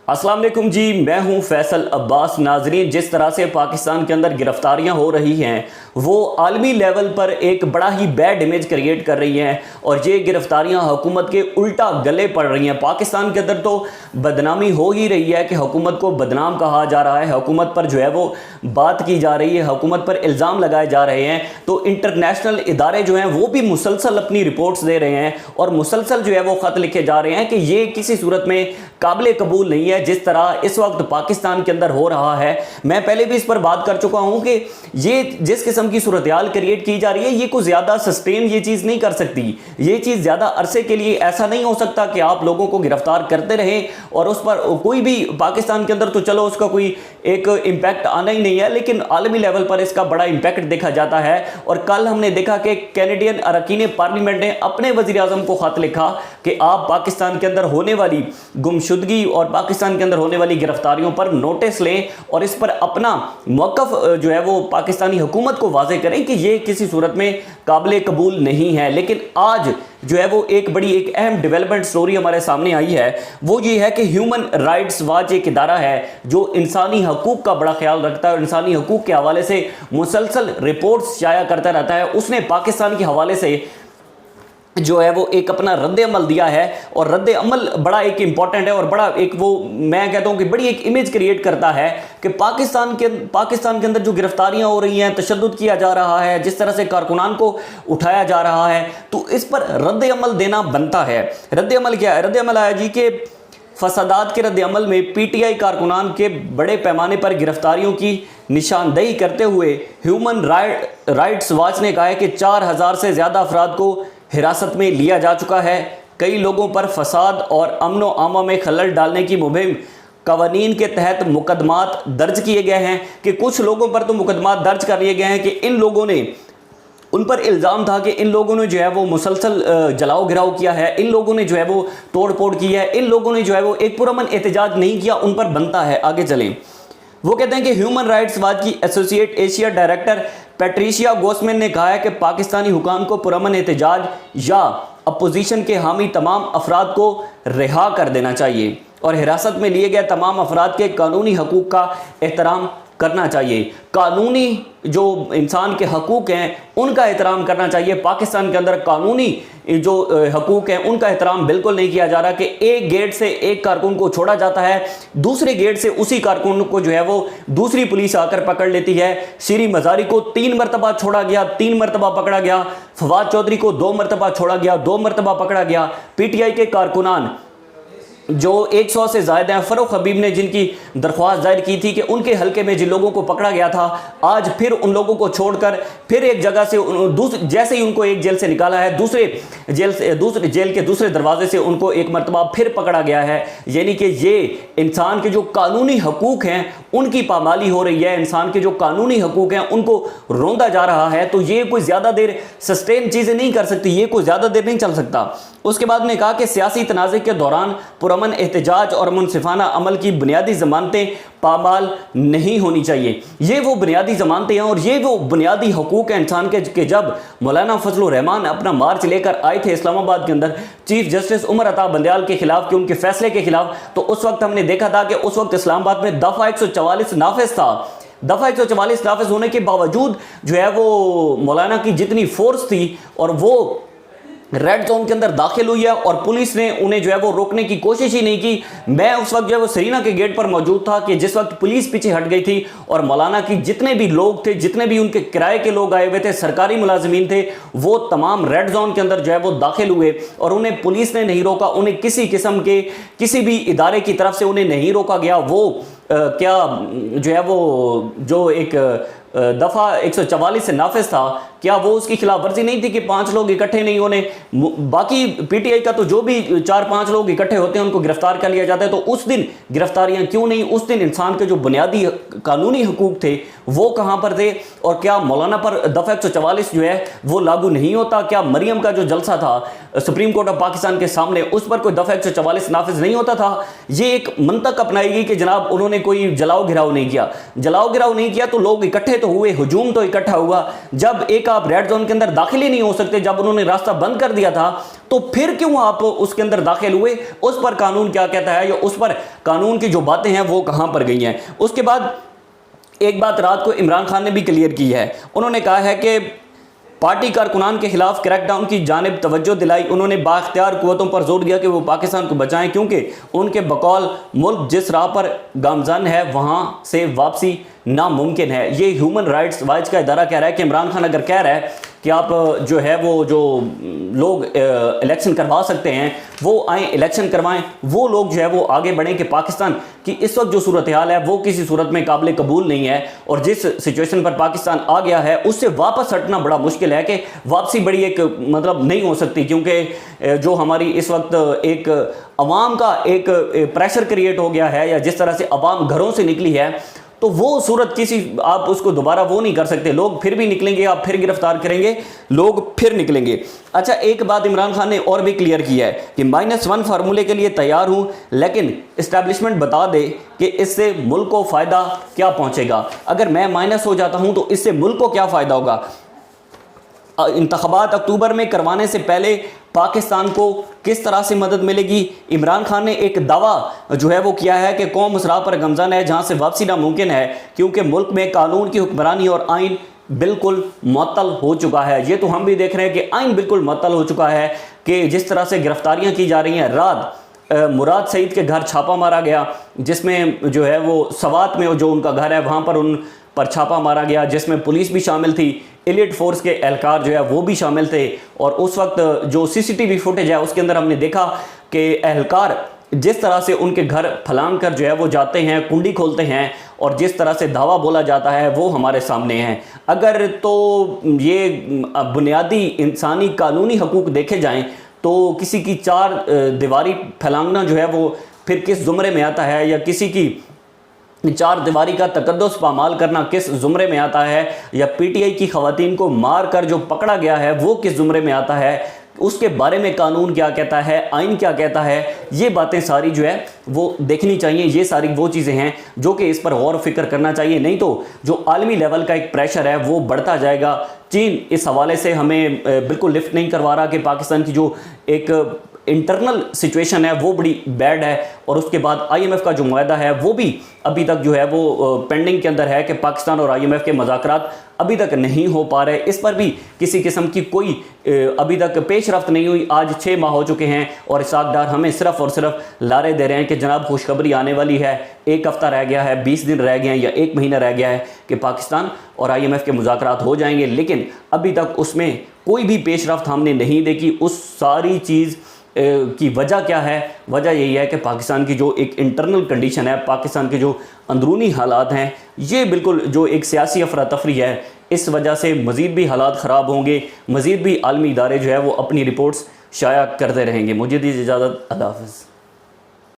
अस्सलाम वालेकुम जी, मैं हूं फैसल अब्बास। नाजरीन, जिस तरह से पाकिस्तान के अंदर गिरफ्तारियां हो रही हैं वो आलमी लेवल पर एक बड़ा ही बैड इमेज क्रिएट कर रही हैं और ये गिरफ्तारियां हुकूमत के उल्टा गले पड़ रही हैं। पाकिस्तान के अंदर तो बदनामी हो ही रही है कि हुकूमत को बदनाम कहा जा रहा है, हुकूमत पर जो है वो बात की जा रही है, हुकूमत पर इल्ज़ाम लगाए जा रहे हैं। तो इंटरनेशनल इदारे जो हैं वो भी मुसलसल अपनी रिपोर्ट्स दे रहे हैं और मुसलसल जो है वो ख़त लिखे जा रहे हैं कि ये किसी सूरत में काबिल कबूल नहीं है जिस तरह इस वक्त पाकिस्तान के अंदर हो रहा है। मैं पहले भी इस पर बात कर चुका हूं कि ये जिस किस्म की सूरत हाल क्रिएट की जा रही है ये कुछ ज़्यादा सस्टेन ये चीज़ नहीं कर सकती। ये चीज़ ज़्यादा अरसे के लिए ऐसा नहीं हो सकता कि आप लोगों को गिरफ्तार करते रहें और उस पर कोई भी पाकिस्तान के अंदर तो चलो उसका कोई एक इम्पैक्ट आना ही नहीं है, लेकिन आलमी लेवल पर इसका बड़ा इम्पैक्ट देखा जाता है। और कल हमने देखा कि कैनेडियन अरकान पार्लियामेंट ने अपने वज़ीर आज़म को ख़त लिखा कि आप पाकिस्तान के अंदर होने वाली गुमशुदगी और पाकिस्तान के अंदर होने वाली गिरफ्तारियों पर नोटिस लें और इस पर अपना मौक़िफ़ जो है वो पाकिस्तानी हुकूमत को वाज़े करें कि ये किसी सूरत में काबिल कबूल नहीं है। लेकिन आज जो है वो एक बड़ी एक अहम डेवलपमेंट स्टोरी हमारे सामने आई है, वो ये है कि ह्यूमन राइट्स वॉच एक इदारा है जो इंसानी हकूक़ का बड़ा ख्याल रखता है और इंसानी हकूक़ के हवाले से मुसलसल रिपोर्ट्स शाया करता रहता है। उसने पाकिस्तान के हवाले से जो है वो एक अपना रद्द अमल दिया है और रद्द अमल बड़ा एक इम्पॉर्टेंट है और बड़ा एक वो मैं कहता हूँ कि बड़ी एक इमेज क्रिएट करता है कि पाकिस्तान के अंदर जो गिरफ्तारियां हो रही हैं, तशद्दुद किया जा रहा है, जिस तरह से कारकुनान को उठाया जा रहा है, तो इस पर रद्द अमल देना बनता है। रद्द अमल क्या है? रद्द अमल आया जी कि फसादात के रद्द अमल में पीटीआई कारकुनान के बड़े पैमाने पर गिरफ्तारियों की निशानदेही करते हुए ह्यूमन राइट्स वॉच ने कहा है कि 4000 से ज़्यादा अफराद को हिरासत में लिया जा चुका है। कई लोगों पर फसाद और अमन व आमा में खलल डालने की मुहिम कवानीन के तहत मुकदमात दर्ज किए गए हैं कि कुछ लोगों पर तो मुकदमात दर्ज कर लिए गए हैं कि इन लोगों ने उन पर इल्ज़ाम था कि इन लोगों ने जो है वो मुसलसल जलाओ गिराव किया है, इन लोगों ने जो है वो तोड़ फोड़ की है, इन लोगों ने जो है वो एक पुरअमन एहतजाज नहीं किया, उन पर बनता है। आगे चलें। वो कहते हैं कि ह्यूमन राइट्स वॉच की एसोसिएट एशिया डायरेक्टर पैट्रिशिया गोस्मैन ने कहा है कि पाकिस्तानी हुकाम को पुरअमन एहतजाज या अपोजिशन के हामी तमाम अफराद को रिहा कर देना चाहिए और हिरासत में लिए गए तमाम अफराद के कानूनी हकूक़ का एहतराम करना चाहिए। कानूनी जो इंसान के हकूक़ हैं उनका एहतराम करना चाहिए। पाकिस्तान के अंदर कानूनी जो हकूक़ हैं उनका एहतराम बिल्कुल नहीं किया जा रहा कि एक गेट से एक कारकुन को छोड़ा जाता है, दूसरे गेट से उसी कारकुन को जो है वो दूसरी पुलिस आकर पकड़ लेती है। श्री मज़ारी को 3 मरतबा छोड़ा गया, 3 मरतबा पकड़ा गया। फवाद चौधरी को 2 मरतबा छोड़ा गया, 2 मरतबा पकड़ा गया। पीटीआई के कारकुनान जो 100 से ज़्यादा हैं, फ़ारूक हबीब ने जिनकी दरख्वास्त दायर की थी कि उनके हलके में जिन लोगों को पकड़ा गया था, आज फिर उन लोगों को छोड़कर फिर एक जगह से जैसे ही उनको एक जेल से निकाला है, दूसरे जेल के दूसरे दरवाजे से उनको एक मरतबा फिर पकड़ा गया है। यानी कि ये इंसान के जो कानूनी हकूक़ हैं उनकी पामाली हो रही है, इंसान के जो कानूनी हकूक़ हैं उनको रोंदा जा रहा है। तो ये कोई ज़्यादा देर सस्टेन चीज़ें नहीं कर सकती, ये कोई ज़्यादा देर नहीं चल सकता। उसके बाद ने कहा कि सियासी तनाज़े के दौरान पुरअमन एहतजाज और मुनसिफाना अमल की बुनियादी ज़मानतें पामाल नहीं होनी चाहिए। ये वो बुनियादी ज़मानतें हैं और ये वो बुनियादी हकूक़ हैं इंसान के जब मौलाना फजलुर रहमान अपना मार्च लेकर आए थे इस्लामाबाद के अंदर चीफ जस्टिस उमर अता बंदयाल के खिलाफ कि उनके फैसले के खिलाफ, तो उस वक्त हमने देखा था कि उस वक्त इस्लामाबाद में दफ़ा 144 नाफिज था। दफ़ा 144 नाफिज होने के बावजूद जो है वो मौलाना की जितनी फोर्स थी और वो रेड जोन के अंदर दाखिल हुई है और पुलिस ने उन्हें जो है वो रोकने की कोशिश ही नहीं की। मैं उस वक्त जो है वो सरीना के गेट पर मौजूद था कि जिस वक्त पुलिस पीछे हट गई थी और मौलाना की जितने भी लोग थे, जितने भी उनके किराए के लोग आए हुए थे, सरकारी मुलाजिमीन थे, वो तमाम रेड जोन के अंदर जो है वो दाखिल हुए और उन्हें पुलिस ने नहीं रोका, उन्हें किसी किस्म के किसी भी इदारे की तरफ से उन्हें नहीं रोका गया। वो क्या जो है वो जो एक दफ़ा 144 से नाफिज था, क्या वो उसकी खिलाफ वर्जी नहीं थी कि 5 लोग इकट्ठे नहीं होने? बाकी पीटीआई का तो जो भी 4-5 लोग इकट्ठे होते हैं उनको गिरफ्तार कर लिया जाता है, तो उस दिन गिरफ्तारियां क्यों नहीं? उस दिन इंसान के जो बुनियादी कानूनी हकूक़ थे वो कहाँ पर थे? और क्या मौलाना पर दफ़ा 144 जो है वो लागू नहीं होता? क्या मरियम का जो जलसा था सुप्रीम कोर्ट ऑफ पाकिस्तान के सामने उस पर कोई दफ़ा 144 नाफिज नहीं होता था? ये एक मंतक अपनाएगी कि जनाब उन्होंने कोई जलाओ गिराव नहीं किया। जलाओ गिराव नहीं किया तो लोग इकट्ठे तो हुए, हुजूम तो इकट्ठा हुआ। जब एक का आप रेड जोन के अंदर दाखिल ही नहीं हो सकते, जब उन्होंने रास्ता बंद कर दिया था तो फिर क्यों आप उसके अंदर दाखिल हुए? उस पर कानून क्या कहता है, या उस पर कानून की जो बातें हैं वो कहां पर गई हैं? उसके बाद एक बात रात को इमरान खान ने भी क्लियर की है, उन्होंने कहा है कि पार्टी कारकुनान के खिलाफ क्रैकडाउन की जानिब तवज्जो दिलाई। उन्होंने बाख्तियार कुव्वतों पर जोर दिया कि वो पाकिस्तान को बचाएं, क्योंकि उनके बकौल मुल्क जिस राह पर गामजन है वहां से वापसी नामुमकिन है। ये ह्यूमन राइट्स वाच का इदारा कह रहा है कि इमरान खान अगर कह रहा है कि आप जो है वो जो लोग इलेक्शन करवा सकते हैं वो आए इलेक्शन करवाएं, वो लोग जो है वो आगे बढ़ें, कि पाकिस्तान की इस वक्त जो सूरत हाल है वो किसी सूरत में काबिल कबूल नहीं है, और जिस सिचुएशन पर पाकिस्तान आ गया है उससे वापस हटना बड़ा मुश्किल है, कि वापसी बड़ी एक मतलब नहीं हो सकती, क्योंकि जो हमारी इस वक्त एक अवाम का एक प्रेशर क्रिएट हो गया है, या जिस तरह से अवाम घरों से निकली है, तो वो सूरत किसी आप उसको दोबारा वो नहीं कर सकते। लोग फिर भी निकलेंगे, आप फिर गिरफ्तार करेंगे, लोग फिर निकलेंगे। अच्छा, एक बात इमरान खान ने और भी क्लियर किया है कि -1 फार्मूले के लिए तैयार हूं, लेकिन इस्टेब्लिशमेंट बता दे कि इससे मुल्क को फ़ायदा क्या पहुंचेगा। अगर मैं माइनस हो जाता हूं तो इससे मुल्क को क्या फ़ायदा होगा? इंतखाबात अक्टूबर में करवाने से पहले पाकिस्तान को किस तरह से मदद मिलेगी? इमरान खान ने एक दावा जो है वो किया है कि कौम उस राह पर गमजन है जहां से वापसी नामुमकिन है, क्योंकि मुल्क में कानून की हुक्मरानी और आइन बिल्कुल मुअत्तल हो चुका है। ये तो हम भी देख रहे हैं कि आइन बिल्कुल मुअत्तल हो चुका है, कि जिस तरह से गिरफ्तारियां की जा रही हैं। रात मुराद सईद के घर छापा मारा गया, जिसमें जो है वो सवात में जो उनका घर है वहाँ पर उन पर छापा मारा गया, जिसमें पुलिस भी शामिल थी, एलिट फोर्स के एहलकार जो है वो भी शामिल थे। और उस वक्त जो सीसीटीवी फुटेज है उसके अंदर हमने देखा कि एहलकार जिस तरह से उनके घर फलांग कर जो है वो जाते हैं, कुंडी खोलते हैं, और जिस तरह से दावा बोला जाता है वो हमारे सामने है। अगर तो ये बुनियादी इंसानी कानूनी हकूक़ देखे जाएँ तो किसी की चार दीवारी फैलाना जो है वो फिर किस ज़ुमरे में आता है, या किसी की चार दीवारी का तकद्दुस पामाल करना किस ज़ुमरे में आता है, या पीटीआई की ख़वातीन को मार कर जो पकड़ा गया है वो किस ज़ुमरे में आता है, उसके बारे में कानून क्या कहता है, आइन क्या कहता है। ये बातें सारी जो है वो देखनी चाहिए। ये सारी वो चीज़ें हैं जो कि इस पर गौर फिक्र करना चाहिए, नहीं तो जो आलमी लेवल का एक प्रेशर है वो बढ़ता जाएगा। चीन इस हवाले से हमें बिल्कुल लिफ्ट नहीं करवा रहा कि पाकिस्तान की जो एक इंटरनल सिचुएशन है वो बड़ी बैड है, और उसके बाद IMF का जो मुआहदा है वो भी अभी तक जो है वो पेंडिंग के अंदर है, कि पाकिस्तान और IMF के मुज़ाकरात अभी तक नहीं हो पा रहे। इस पर भी किसी किस्म की कोई अभी तक पेशरफ्त नहीं हुई। आज 6 माह हो चुके हैं और इसाक डार हमें सिर्फ और सिर्फ लारे दे रहे हैं कि जनाब खुशखबरी आने वाली है, 1 हफ्ता रह गया है, 20 दिन रह गए हैं, या 1 महीना रह गया है कि पाकिस्तान और IMF के मुज़ाकरात हो जाएंगे, लेकिन अभी तक उसमें कोई भी पेशरफ्त हमने नहीं देखी। उस सारी चीज़ की वजह क्या है? वजह यही है कि पाकिस्तान की जो एक इंटरनल कंडीशन है, पाकिस्तान के जो अंदरूनी हालात हैं, ये बिल्कुल जो एक सियासी अफरा तफरी है, इस वजह से मज़ीद भी हालात ख़राब होंगे, मज़ीद भी आलमी इदारे जो है वो अपनी रिपोर्ट्स शाया करते रहेंगे। मुझे दीजिए इजाज़त, अल्लाह हाफ़िज़।